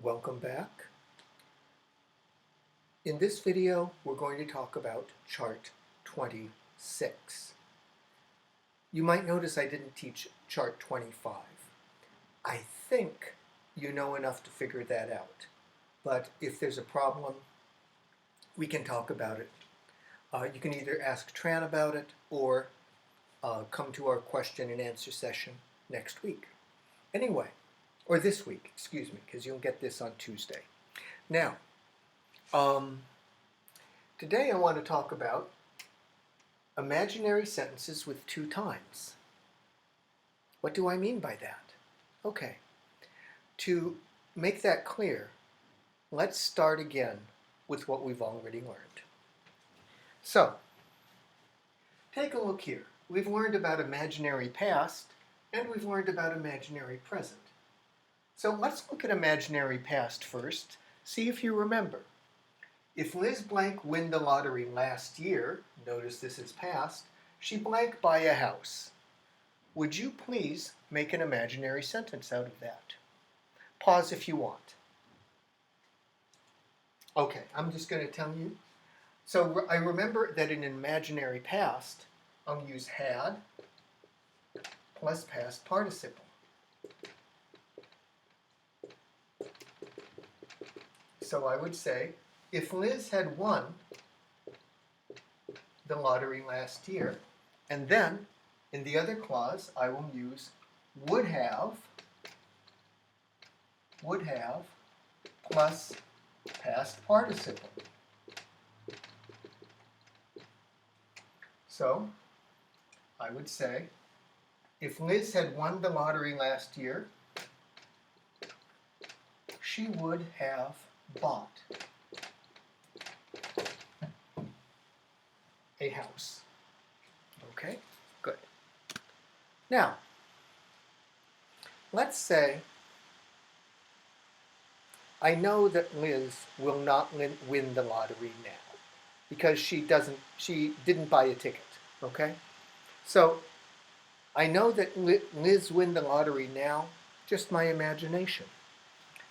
Welcome back. In this video, we're going to talk about chart 26. You might notice I didn't teach chart 25. I think you know enough to figure that out, but if there's a problem, we can talk about it. You can either ask Tran about it or come to our question and answer session next week. Anyway, or this week, excuse me, because you'll get this on Tuesday. Now, today I want to talk about imaginary sentences with two times. What do I mean by that? Okay, to make that clear, let's start again with what we've already learned. So, take a look here. We've learned about imaginary past and we've learned about imaginary present. So let's look at imaginary past first, see if you remember. If Liz blank win the lottery last year, notice this is past, she blank buy a house. Would you please make an imaginary sentence out of that? Pause if you want. Okay, I'm just going to tell you. So I remember that in imaginary past, I'll use had plus past participle. So I would say, if Liz had won the lottery last year, and then in the other clause I will use would have plus past participle. So I would say, if Liz had won the lottery last year, she would have bought a house. Okay, good. Now, let's say I know that Liz will not win the lottery now because she didn't buy a ticket, okay? So I know that Liz win the lottery now, just my imagination.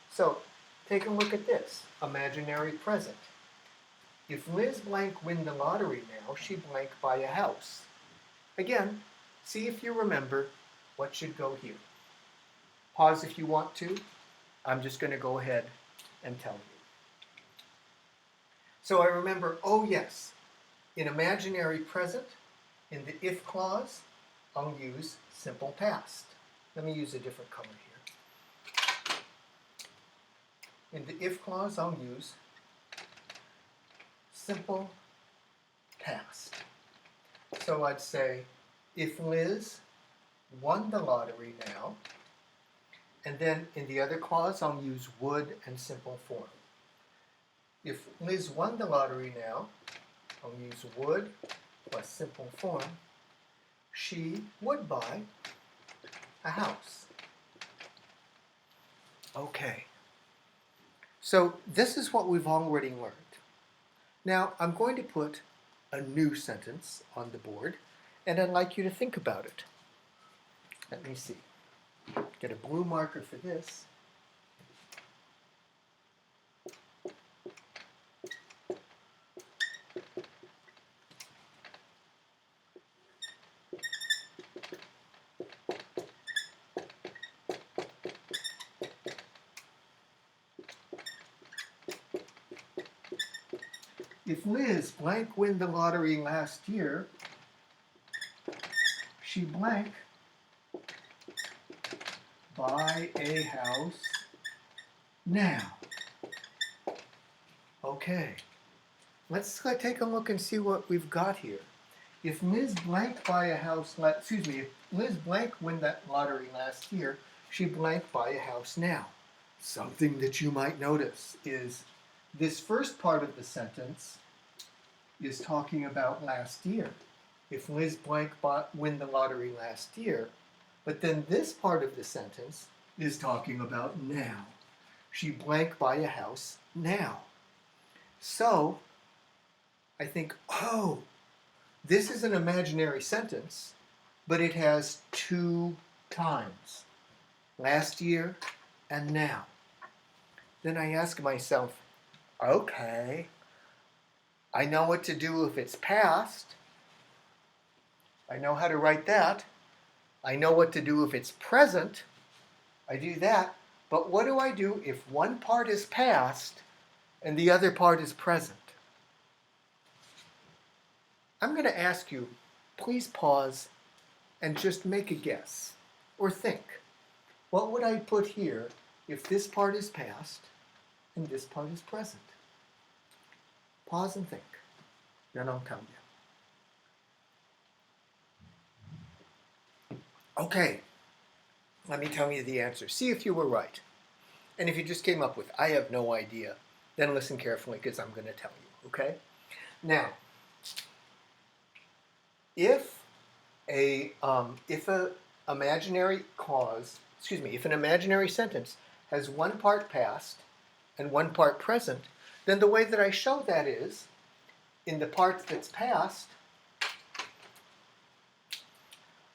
So take a look at this, imaginary present. If Liz blank win the lottery now, she blank buy a house. Again, see if you remember what should go here. Pause if you want to. I'm just going to go ahead and tell you. So I remember, oh yes, in imaginary present, in the if clause, I'll use simple past. Let me use a different color here. In the if clause, I'll use simple past. So I'd say, if Liz won the lottery now, and then in the other clause, I'll use would and simple form. If Liz won the lottery now, I'll use would plus simple form. She would buy a house. Okay. So this is what we've already learned. Now I'm going to put a new sentence on the board, and I'd like you to think about it. Let me see. Get a blue marker for this. If Liz blank win the lottery last year, she blank buy a house now. Okay, let's take a look and see what we've got here. If Liz blank buy a house, if Liz blank win that lottery last year, she blank buy a house now. Something that you might notice is this first part of the sentence is talking about last year. If Liz blank win the lottery last year, but then this part of the sentence is talking about now. She blank buy a house now. So I think, oh, this is an imaginary sentence, but it has two times, last year and now. then I ask myself, okay, I know what to do if it's past. I know how to write that. I know what to do if it's present. I do that. But what do I do if one part is past and the other part is present? I'm going to ask you, please pause and just make a guess or think. What would I put here if this part is past and this part is present? Pause and think. Then I'll tell you. Okay, let me tell you the answer. See if you were right. And if you just came up with, I have no idea, then listen carefully because I'm going to tell you, okay? Now, if a imaginary if an imaginary sentence has one part past and one part present, then the way that I show that is, in the part that's past,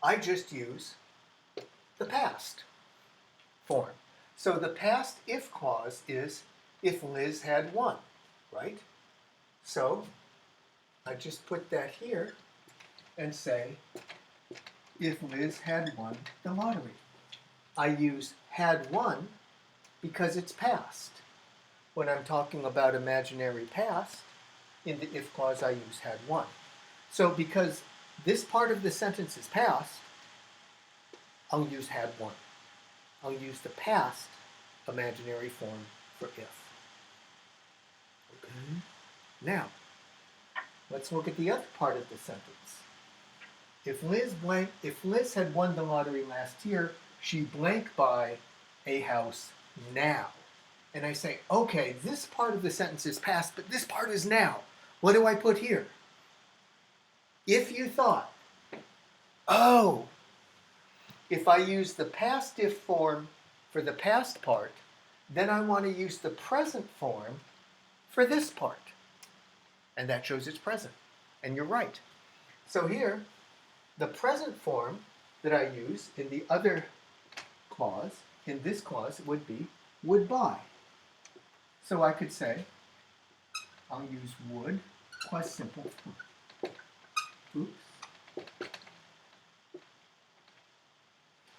I just use the past form. So the past if clause is if Liz had won, right? So I just put that here and say, if Liz had won the lottery. I use had won because it's past. When I'm talking about imaginary past, in the if clause I use had won. So because this part of the sentence is past, I'll use had won. I'll use the past imaginary form for if. Okay. Now, let's look at the other part of the sentence. If Liz had won the lottery last year, she'd blank buy a house now. And I say, okay, this part of the sentence is past, but this part is now. What do I put here? If you thought, oh, if I use the past if form for the past part, then I want to use the present form for this part. And that shows it's present. And you're right. So here, the present form that I use in the other clause, in this clause, would be would buy. So I could say, I'll use would plus simple form. Oops.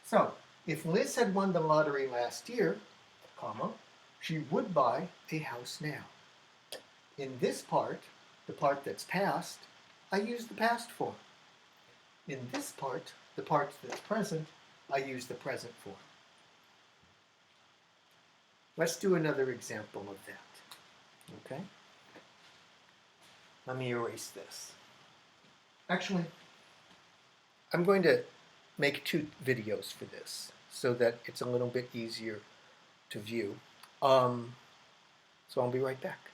So, if Liz had won the lottery last year, comma, she would buy a house now. In this part, the part that's past, I use the past form. In this part, the part that's present, I use the present form. Let's do another example of that. Okay? Let me erase this. Actually, I'm going to make 2 videos for this so that it's a little bit easier to view. So I'll be right back.